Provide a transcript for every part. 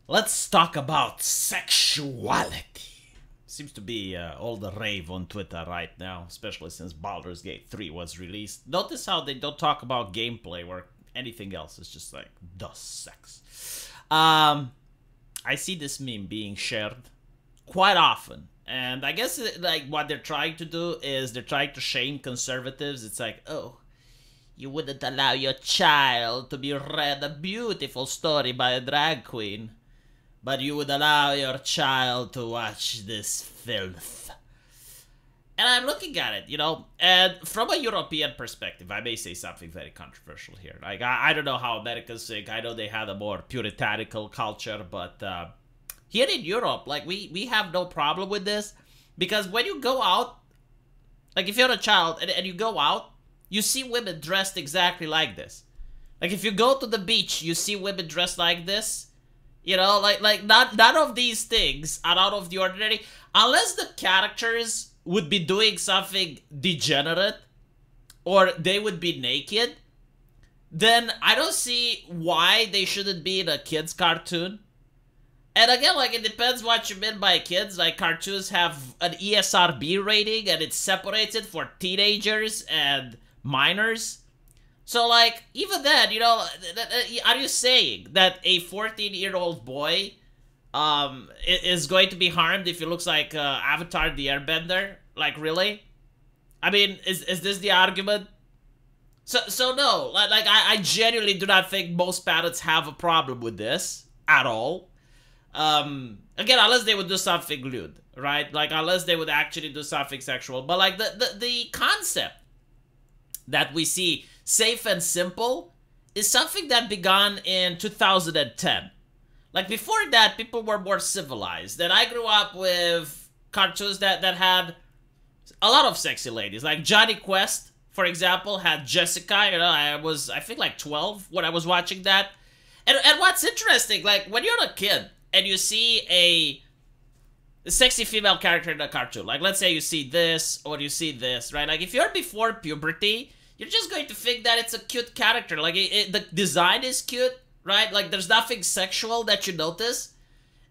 Let's talk about sexuality. Seems to be all the rave on Twitter right now, especially since Baldur's Gate 3 was released. Notice how they don't talk about gameplay or anything else. It's just like, the sex. I see this meme being shared quite often. And I guess like what they're trying to do is they're trying to shame conservatives. It's like, oh, you wouldn't allow your child to be read a beautiful story by a drag queen, but you would allow your child to watch this filth. And I'm looking at it, and from a European perspective, I may say something very controversial here. Like, I don't know how Americans think. I know they had a more puritanical culture, but here in Europe, like, we have no problem with this. Because when you go out, like, if you're a child and you go out, you see women dressed exactly like this. Like, if you go to the beach, you see women dressed like this. None of these things are out of the ordinary. Unless the characters would be doing something degenerate, or they would be naked, then I don't see why they shouldn't be in a kid's cartoon. And again, like, it depends what you mean by kids. Like, cartoons have an ESRB rating, and it separates it for teenagers and minors. So, like, even then, are you saying that a 14-year-old boy is going to be harmed if he looks like Avatar the Airbender? Like, really? I mean, is this the argument? So no, like I genuinely do not think most parents have a problem with this at all. Again, unless they would do something lewd, right? Like, unless they would actually do something sexual. But, like, the concept that we see safe and simple is something that began in 2010. Like, before that, people were more civilized. And I grew up with cartoons that had a lot of sexy ladies. Like, Johnny Quest, for example, had Jessica. I think, like, 12 when I was watching that. And what's interesting, like, when you're a kid and you see a sexy female character in a cartoon, like, let's say you see this or you see this, right? Like, if you're before puberty, you're just going to think that it's a cute character. Like, the design is cute, right? Like, there's nothing sexual that you notice.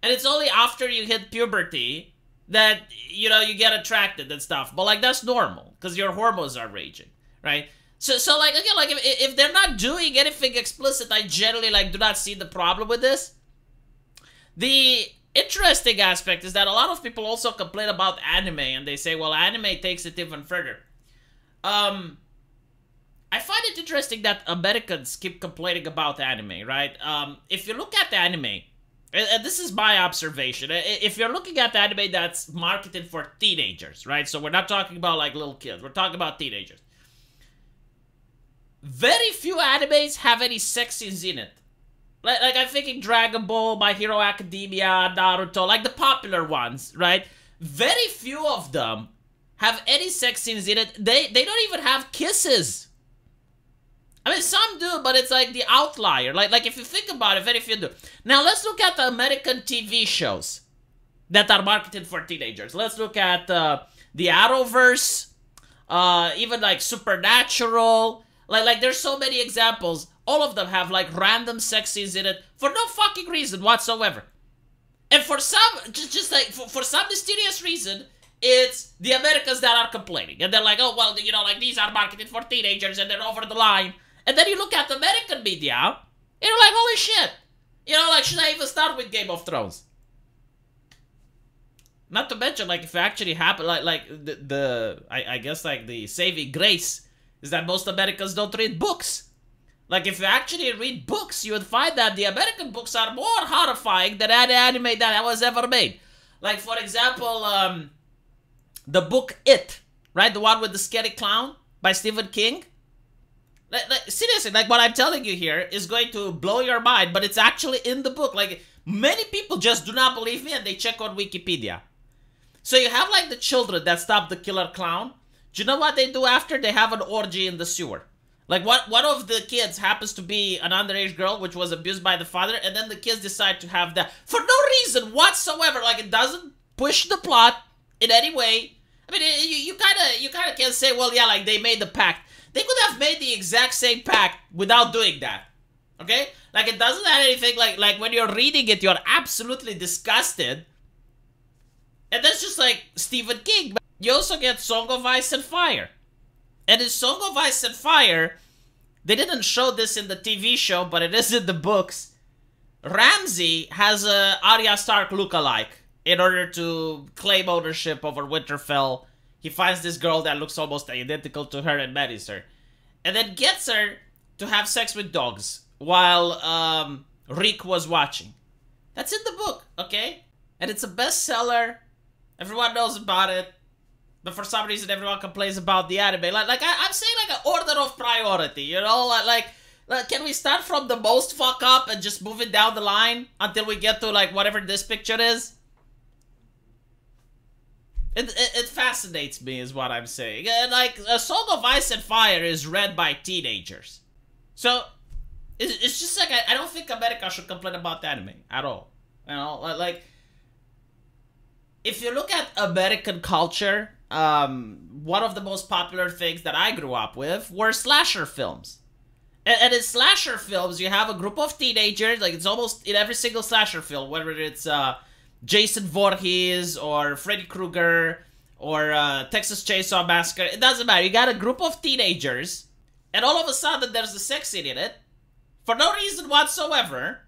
And it's only after you hit puberty that, you get attracted and stuff. But, like, that's normal, because your hormones are raging, right? So like, again, like, if they're not doing anything explicit, I generally, like, do not see the problem with this. The interesting aspect is that a lot of people also complain about anime, and they say, well, anime takes it even further. I find it interesting that Americans keep complaining about anime, right? If you look at anime, and this is my observation, if you're looking at anime that's marketed for teenagers, right? So we're not talking about, like, little kids. We're talking about teenagers. Very few animes have any sex scenes in it. Like, I'm thinking Dragon Ball, My Hero Academia, Naruto, like the popular ones, right? Very few of them have any sex scenes in it. They don't even have kisses. I mean, some do, but it's like the outlier. Like if you think about it, very few do. Now, let's look at the American TV shows that are marketed for teenagers. Let's look at the Arrowverse, even like Supernatural. Like there's so many examples. All of them have, like, random sex scenes in it for no fucking reason whatsoever. And for some, just like, for some mysterious reason, it's the Americans that are complaining. And they're like, oh, well, like, these are marketed for teenagers and they're over the line. And then you look at the American media, and you're like, holy shit. Like, should I even start with Game of Thrones? Not to mention, like, if it actually happened, I guess, like, the saving grace is that most Americans don't read books. Like, if you actually read books, you would find that the American books are more horrifying than any anime that was ever made. Like, for example, the book It, right? The one with the scary clown by Stephen King. Seriously, like, what I'm telling you here is going to blow your mind, but it's actually in the book. Like, many people just do not believe me, and they check on Wikipedia. So you have, like, the children that stop the killer clown. Do you know what they do after? They have an orgy in the sewer. Like, one of the kids happens to be an underage girl, which was abused by the father, and then the kids decide to have that for no reason whatsoever. Like, it doesn't push the plot in any way. I mean, you kind of can say, well, yeah, like, they made the pact. They could have made the exact same pact without doing that. Okay? Like, it doesn't have anything, like when you're reading it, you're absolutely disgusted. And that's just like Stephen King. You also get Song of Ice and Fire. And in Song of Ice and Fire, they didn't show this in the TV show, but it is in the books. Ramsay has a Arya Stark lookalike in order to claim ownership over Winterfell. He finds this girl that looks almost identical to her and marries her. And then gets her to have sex with dogs while Rick was watching. That's in the book, okay? And it's a bestseller. Everyone knows about it. But for some reason, everyone complains about the anime. I'm saying like an order of priority, you know? Like, can we start from the most fuck up and just move it down the line until we get to like whatever this picture is? It fascinates me is what I'm saying. And like, A Song of Ice and Fire is read by teenagers. So, it's just like, I don't think America should complain about anime at all. You know, like, if you look at American culture, one of the most popular things that I grew up with were slasher films. And in slasher films, you have a group of teenagers, like it's almost in every single slasher film, whether it's Jason Voorhees or Freddy Krueger or Texas Chainsaw Massacre, it doesn't matter. You got a group of teenagers, and all of a sudden there's a sex scene in it, for no reason whatsoever,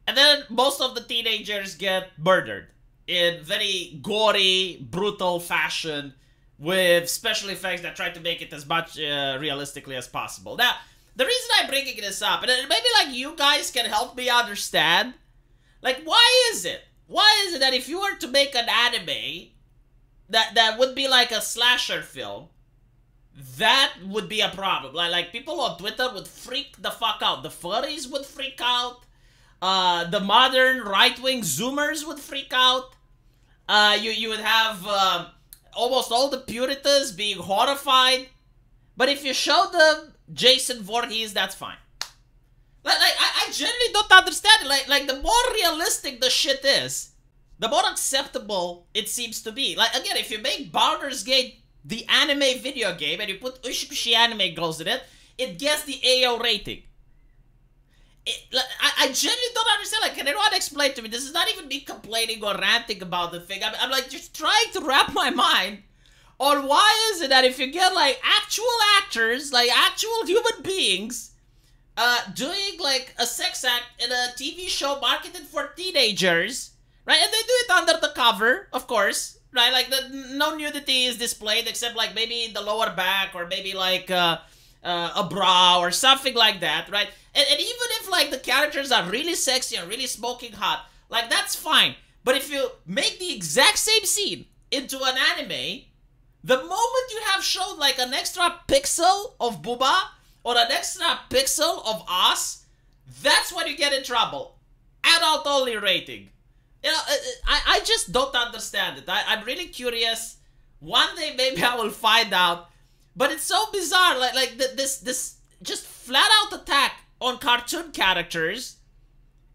and then most of the teenagers get murdered in very gory, brutal fashion with special effects that try to make it as much realistically as possible. Now, the reason I'm bringing this up, and maybe like you guys can help me understand, like why is it that if you were to make an anime that would be like a slasher film, that would be a problem? Like people on Twitter would freak the fuck out. The furries would freak out. The modern right-wing Zoomers would freak out. You would have almost all the Puritans being horrified. But if you show them Jason Voorhees, that's fine. I genuinely don't understand it. Like the more realistic the shit is, the more acceptable it seems to be. Like, again, if you make Baldur's Gate the anime video game and you put Ushikushi anime girls in it, it gets the AO rating. I genuinely don't understand. Like, can anyone explain to me? This is not even me complaining or ranting about the thing. I'm like just trying to wrap my mind on why is it that if you get like actual actors, like actual human beings, doing like a sex act in a TV show marketed for teenagers, right? And they do it under the cover, of course, right? Like no nudity is displayed except like maybe the lower back or maybe like a bra or something like that, right? And even if like the characters are really sexy and really smoking hot, like that's fine. But if you make the exact same scene into an anime, the moment you have shown like an extra pixel of booba or an extra pixel of ass, that's when you get in trouble. Adult only rating. You know, I just don't understand it. I'm really curious. One day maybe I will find out. But it's so bizarre. Like this just flat out attack on cartoon characters.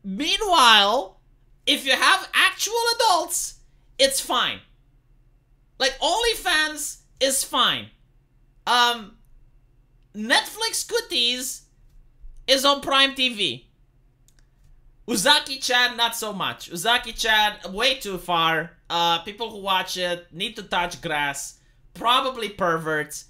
Meanwhile, if you have actual adults, it's fine. Like OnlyFans is fine. Netflix Cooties is on Prime TV. Uzaki-chan, not so much. Uzaki-chan, way too far. People who watch it need to touch grass. Probably perverts.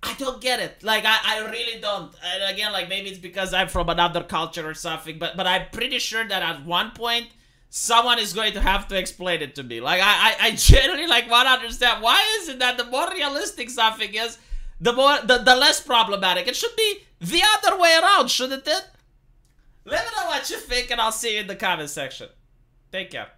I don't get it. Like, I really don't. And again, like, maybe it's because I'm from another culture or something, but I'm pretty sure that at one point, someone is going to have to explain it to me. Like, I genuinely, like, want to understand why is it that the more realistic something is, the less problematic. It should be the other way around, shouldn't it? Let me know what you think, and I'll see you in the comment section. Take care.